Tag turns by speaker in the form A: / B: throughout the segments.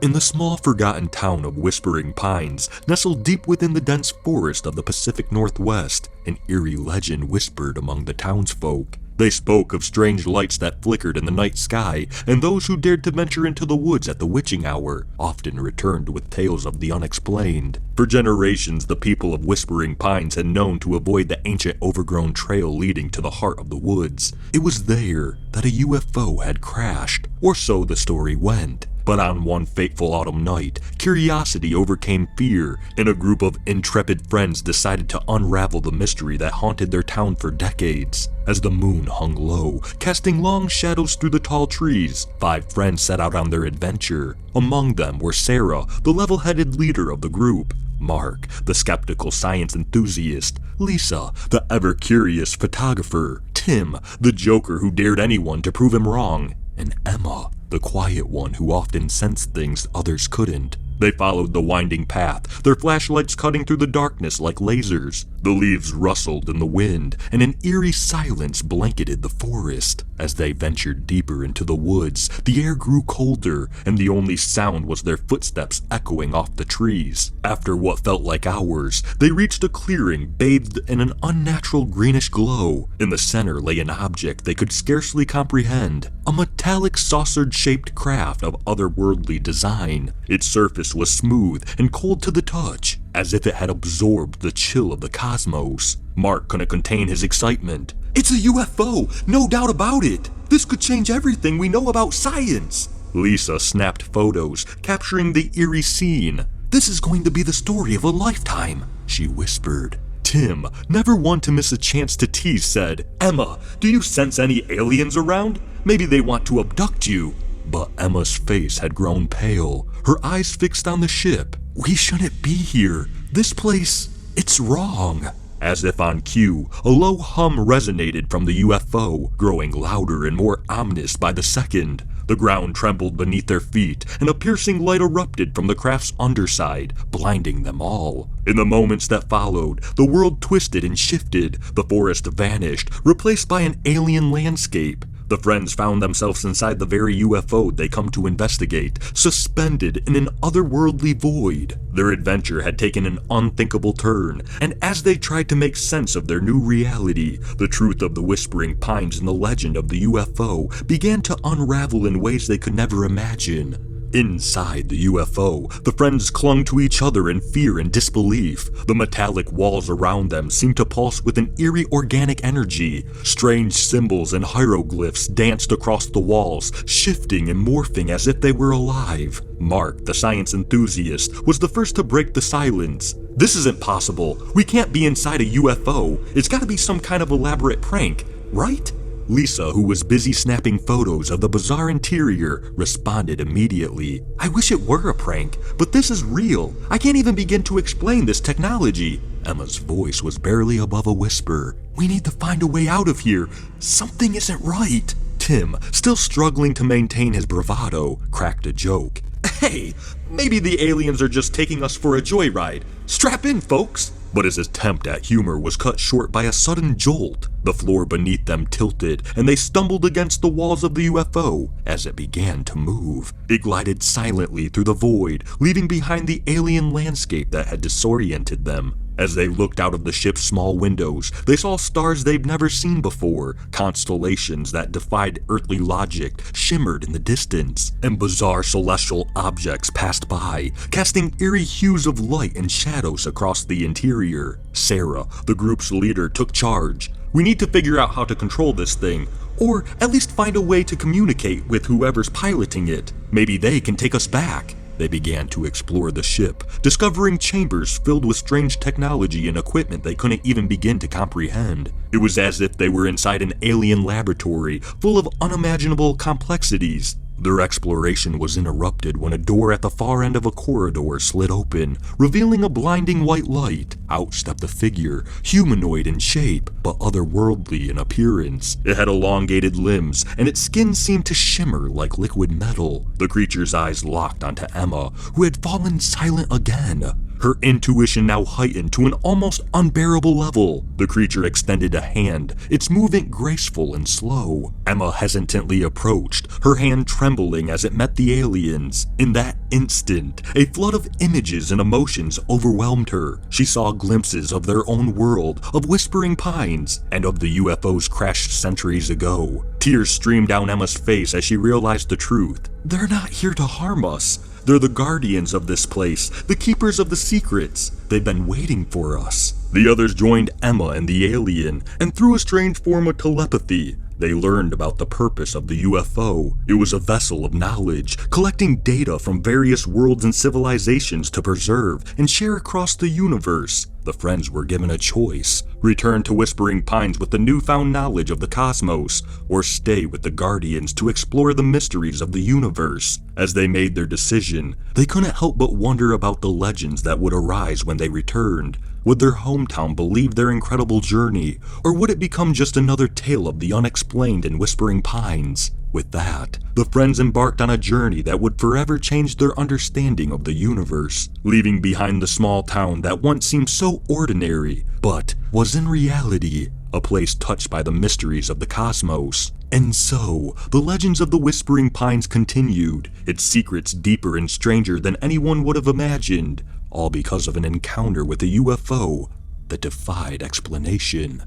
A: In the small forgotten town of Whispering Pines, nestled deep within the dense forest of the Pacific Northwest, an eerie legend whispered among the townsfolk. They spoke of strange lights that flickered in the night sky, and those who dared to venture into the woods at the witching hour often returned with tales of the unexplained. For generations, the people of Whispering Pines had known to avoid the ancient overgrown trail leading to the heart of the woods. It was there that a UFO had crashed, or so the story went. But on one fateful autumn night, curiosity overcame fear, and a group of intrepid friends decided to unravel the mystery that haunted their town for decades. As the moon hung low, casting long shadows through the tall trees, 5 friends set out on their adventure. Among them were Sarah, the level-headed leader of the group, Mark, the skeptical science enthusiast, Lisa, the ever-curious photographer, Tim, the joker who dared anyone to prove him wrong, and Emma, the quiet one who often sensed things others couldn't. They followed the winding path, their flashlights cutting through the darkness like lasers. The leaves rustled in the wind, and an eerie silence blanketed the forest. As they ventured deeper into the woods, the air grew colder, and the only sound was their footsteps echoing off the trees. After what felt like hours, they reached a clearing bathed in an unnatural greenish glow. In the center lay an object they could scarcely comprehend, a metallic saucer-shaped craft of otherworldly design. Its surface was smooth and cold to the touch, as if it had absorbed the chill of the cosmos. Mark couldn't contain his excitement. "It's a UFO, no doubt about it! This could change everything we know about science!" Lisa snapped photos, capturing the eerie scene. "This is going to be the story of a lifetime," she whispered. Tim, never one to miss a chance to tease, said, "Emma, do you sense any aliens around? Maybe they want to abduct you." But Emma's face had grown pale, her eyes fixed on the ship. "We shouldn't be here. This place, it's wrong." As if on cue, a low hum resonated from the UFO, growing louder and more ominous by the second. The ground trembled beneath their feet, and a piercing light erupted from the craft's underside, blinding them all. In the moments that followed, the world twisted and shifted. The forest vanished, replaced by an alien landscape. The friends found themselves inside the very UFO they come to investigate, suspended in an otherworldly void. Their adventure had taken an unthinkable turn, and as they tried to make sense of their new reality, the truth of the Whispering Pines and the legend of the UFO began to unravel in ways they could never imagine. Inside the UFO, the friends clung to each other in fear and disbelief. The metallic walls around them seemed to pulse with an eerie organic energy. Strange symbols and hieroglyphs danced across the walls, shifting and morphing as if they were alive. Mark, the science enthusiast, was the first to break the silence. "This isn't possible. We can't be inside a UFO. It's gotta be some kind of elaborate prank, right?" Lisa, who was busy snapping photos of the bizarre interior, responded immediately. "I wish it were a prank, but this is real. I can't even begin to explain this technology." Emma's voice was barely above a whisper. "We need to find a way out of here. Something isn't right." Tim, still struggling to maintain his bravado, cracked a joke. "Hey, maybe the aliens are just taking us for a joyride. Strap in, folks." But his attempt at humor was cut short by a sudden jolt. The floor beneath them tilted, and they stumbled against the walls of the UFO as it began to move. It glided silently through the void, leaving behind the alien landscape that had disoriented them. As they looked out of the ship's small windows, they saw stars they'd never seen before. Constellations that defied earthly logic shimmered in the distance, and bizarre celestial objects passed by, casting eerie hues of light and shadows across the interior. Sarah, the group's leader, took charge. "We need to figure out how to control this thing, or at least find a way to communicate with whoever's piloting it. Maybe they can take us back." They began to explore the ship, discovering chambers filled with strange technology and equipment they couldn't even begin to comprehend. It was as if they were inside an alien laboratory full of unimaginable complexities. Their exploration was interrupted when a door at the far end of a corridor slid open, revealing a blinding white light. Out stepped a figure, humanoid in shape, but otherworldly in appearance. It had elongated limbs, and its skin seemed to shimmer like liquid metal. The creature's eyes locked onto Emma, who had fallen silent again. her intuition now heightened to an almost unbearable level. The creature extended a hand, its movement graceful and slow. Emma hesitantly approached, her hand trembling as it met the alien's. In that instant, a flood of images and emotions overwhelmed her. She saw glimpses of their own world, of Whispering Pines, and of the UFOs crashed centuries ago. Tears streamed down Emma's face as she realized the truth. They're not here to harm us. They're the guardians of this place, the keepers of the secrets. They've been waiting for us. The others joined Emma and the alien, and through a strange form of telepathy, they learned about the purpose of the UFO. It was a vessel of knowledge, collecting data from various worlds and civilizations to preserve and share across the universe. The friends were given a choice: return to Whispering Pines with the newfound knowledge of the cosmos, or stay with the Guardians to explore the mysteries of the universe. As they made their decision, they couldn't help but wonder about the legends that would arise when they returned. Would their hometown believe their incredible journey, or would it become just another tale of the unexplained in Whispering Pines? With that, the friends embarked on a journey that would forever change their understanding of the universe, leaving behind the small town that once seemed so ordinary, but was in reality a place touched by the mysteries of the cosmos. And so, the legends of the Whispering Pines continued, its secrets deeper and stranger than anyone would have imagined, all because of an encounter with a UFO that defied explanation.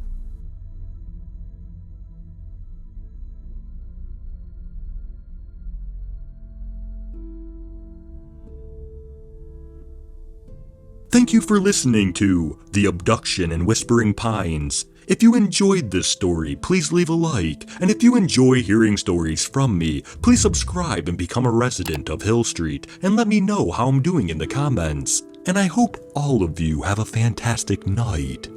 A: Thank you for listening to The Abduction in Whispering Pines. If you enjoyed this story, please leave a like, and if you enjoy hearing stories from me, please subscribe and become a resident of Hill Street, and let me know how I'm doing in the comments. And I hope all of you have a fantastic night.